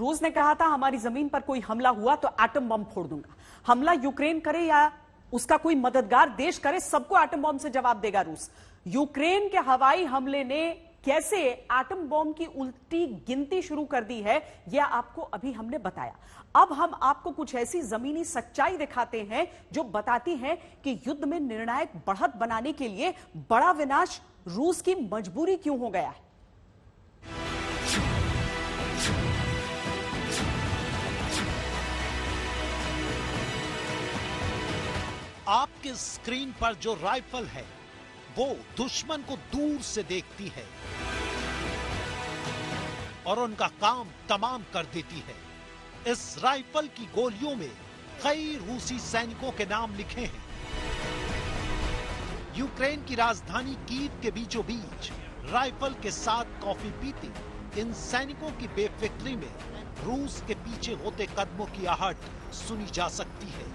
रूस ने कहा था हमारी जमीन पर कोई हमला हुआ तो एटम बम फोड़ दूंगा। हमला यूक्रेन करे या उसका कोई मददगार देश करे, सबको एटम बम से जवाब देगा रूस। यूक्रेन के हवाई हमले ने कैसे एटम बम की उल्टी गिनती शुरू कर दी है, यह आपको अभी हमने बताया। अब हम आपको कुछ ऐसी जमीनी सच्चाई दिखाते हैं जो बताती है कि युद्ध में निर्णायक बढ़त बनाने के लिए बड़ा विनाश रूस की मजबूरी क्यों हो गया है। आपके स्क्रीन पर जो राइफल है वो दुश्मन को दूर से देखती है और उनका काम तमाम कर देती है। इस राइफल की गोलियों में कई रूसी सैनिकों के नाम लिखे हैं। यूक्रेन की राजधानी कीव के बीचों बीच राइफल के साथ कॉफी पीते इन सैनिकों की बेफिक्री में रूस के पीछे होते कदमों की आहट सुनी जा सकती है।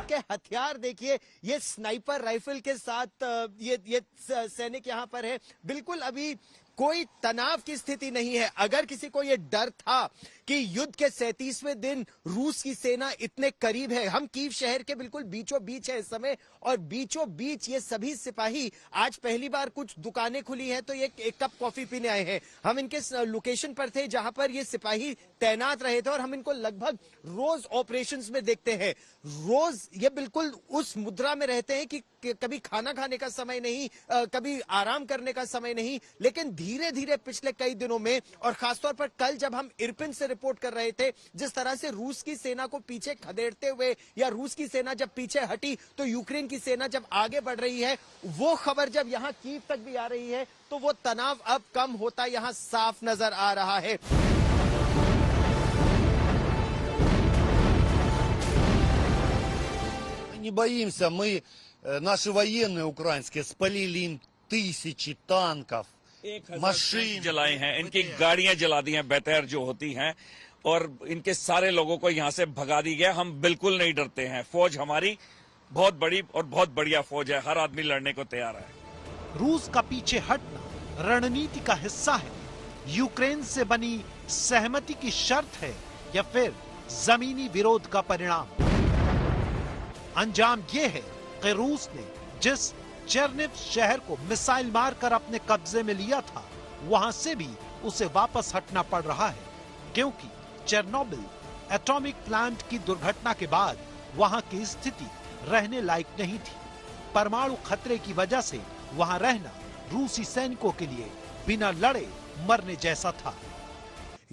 के हथियार देखिए, ये स्नाइपर राइफल के साथ ये सैनिक यहाँ पर है। बिल्कुल अभी कोई तनाव की स्थिति नहीं है। अगर किसी को ये डर था कि युद्ध के 37वें दिन रूस की सेना इतने करीब है, हम कीव शहर के बिल्कुल बीचों बीच है इस समय, और बीचों बीच ये सभी सिपाही आज पहली बार कुछ दुकानें खुली हैं तो ये एक कप कॉफी पीने आए हैं। हम इनके लोकेशन पर थे जहां पर ये सिपाही तैनात रहे थे और हम इनको लगभग रोज ऑपरेशंस में देखते हैं। रोज ये बिल्कुल उस मुद्रा में रहते हैं कि कभी खाना खाने का समय नहीं, कभी आराम करने का समय नहीं। लेकिन धीरे धीरे पिछले कई दिनों में, और खासतौर पर कल जब हम इरपिन से रिपोर्ट कर रहे थे, जिस तरह से रूस की सेना को पीछे खदेड़ते हुए, या रूस की सेना जब पीछे हटी तो यूक्रेन की सेना जब आगे बढ़ रही है, वो खबर जब यहाँ कीव तक भी आ रही है तो वो तनाव अब कम होता यहाँ साफ नजर आ रहा है। Не боимся, мы, наши военные украинские, спалили им тысячи танков, मशीन जलाए हैं, इनकी गाड़ियां जला दी हैं बेतहर जो होती हैं, और इनके सारे लोगों को यहां से भगा दी गया। हम बिल्कुल नहीं डरते हैं। फौज हमारी बहुत बड़ी और बहुत बढ़िया फौज है, हर आदमी लड़ने को तैयार है। रूस का पीछे हटना रणनीति का हिस्सा है, यूक्रेन से बनी सहमति की शर्त है, या फिर जमीनी विरोध का परिणाम। अंजाम यह है कि रूस ने जिस चेरनिव शहर को मिसाइल मारकर अपने कब्जे में लिया था, वहां से भी उसे वापस हटना पड़ रहा है, क्योंकि चेरनोबिल एटॉमिक प्लांट की दुर्घटना के बाद वहां की स्थिति रहने लायक नहीं थी। परमाणु खतरे की वजह से वहां रहना रूसी सैनिकों के लिए बिना लड़े मरने जैसा था।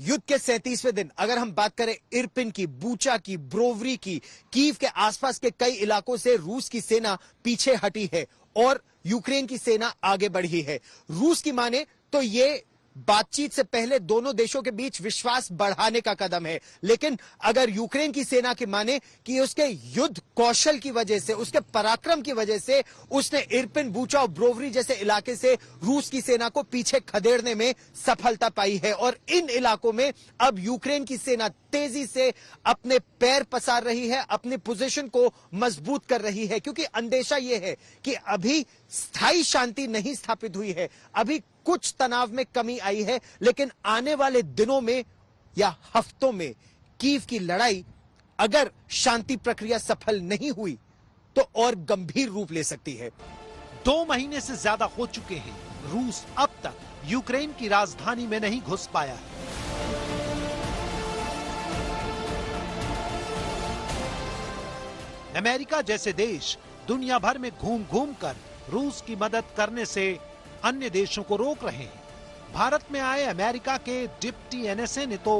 युद्ध के 37वें दिन अगर हम बात करें इरपिन की, बूचा की, ब्रोवरी की, कीव के आसपास के कई इलाकों से रूस की सेना पीछे हटी है और यूक्रेन की सेना आगे बढ़ी है। रूस की माने तो ये बातचीत से पहले दोनों देशों के बीच विश्वास बढ़ाने का कदम है, लेकिन अगर यूक्रेन की सेना की माने कि उसके युद्ध कौशल की वजह से, उसके पराक्रम की वजह से उसने इरपिन, बूचा और ब्रोवरी जैसे इलाके से रूस की सेना को पीछे खदेड़ने में सफलता पाई है। और इन इलाकों में अब यूक्रेन की सेना तेजी से अपने पैर पसार रही है, अपनी पोजीशन को मजबूत कर रही है, क्योंकि अंदेशा यह है कि अभी स्थायी शांति नहीं स्थापित हुई है, अभी कुछ तनाव में कमी आई है, लेकिन आने वाले दिनों में या हफ्तों में कीव की लड़ाई अगर शांति प्रक्रिया सफल नहीं हुई तो और गंभीर रूप ले सकती है। 2 महीने से ज्यादा हो चुके हैं, रूस अब तक यूक्रेन की राजधानी में नहीं घुस पाया है। अमेरिका जैसे देश दुनिया भर में घूम घूम कर रूस की मदद करने से अन्य देशों को रोक रहे हैं। भारत में आए अमेरिका के डिप्टी एनएसए ने तो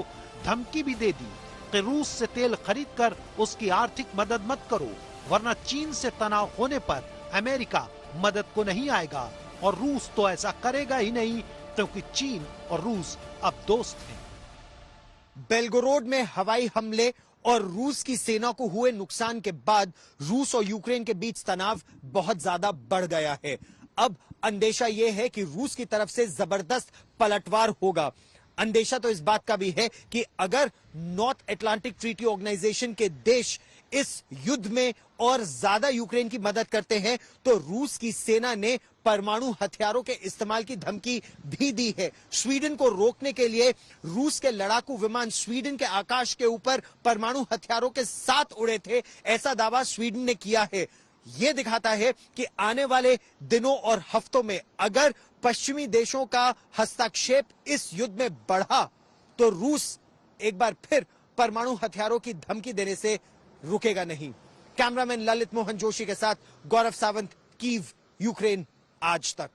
धमकी भी दे दी कि रूस से तेल खरीदकर उसकी आर्थिक मदद मत करो, वरना चीन से तनाव होने पर अमेरिका मदद को नहीं आएगा। और रूस तो ऐसा करेगा ही नहीं, क्योंकि चीन और रूस अब दोस्त हैं। बेलगोरोड में हवाई हमले और रूस की सेना को हुए नुकसान के बाद रूस और यूक्रेन के बीच तनाव बहुत ज्यादा बढ़ गया है। अब अंदेशा यह है कि रूस की तरफ से जबरदस्त पलटवार होगा। अंदेशा तो इस बात का भी है कि अगर नॉर्थ अटलांटिक ट्रीटी ऑर्गेनाइजेशन के देश इस युद्ध में और ज्यादा यूक्रेन की मदद करते हैं तो रूस की सेना ने परमाणु हथियारों के इस्तेमाल की धमकी भी दी है। स्वीडन को रोकने के लिए रूस के लड़ाकू विमान स्वीडन के आकाश के ऊपर परमाणु हथियारों के साथ उड़े थे, ऐसा दावा स्वीडन ने किया है। यह दिखाता है कि आने वाले दिनों और हफ्तों में अगर पश्चिमी देशों का हस्तक्षेप इस युद्ध में बढ़ा तो रूस एक बार फिर परमाणु हथियारों की धमकी देने से रुकेगा नहीं। कैमरामैन ललित मोहन जोशी के साथ गौरव सावंत, कीव, यूक्रेन आज तक।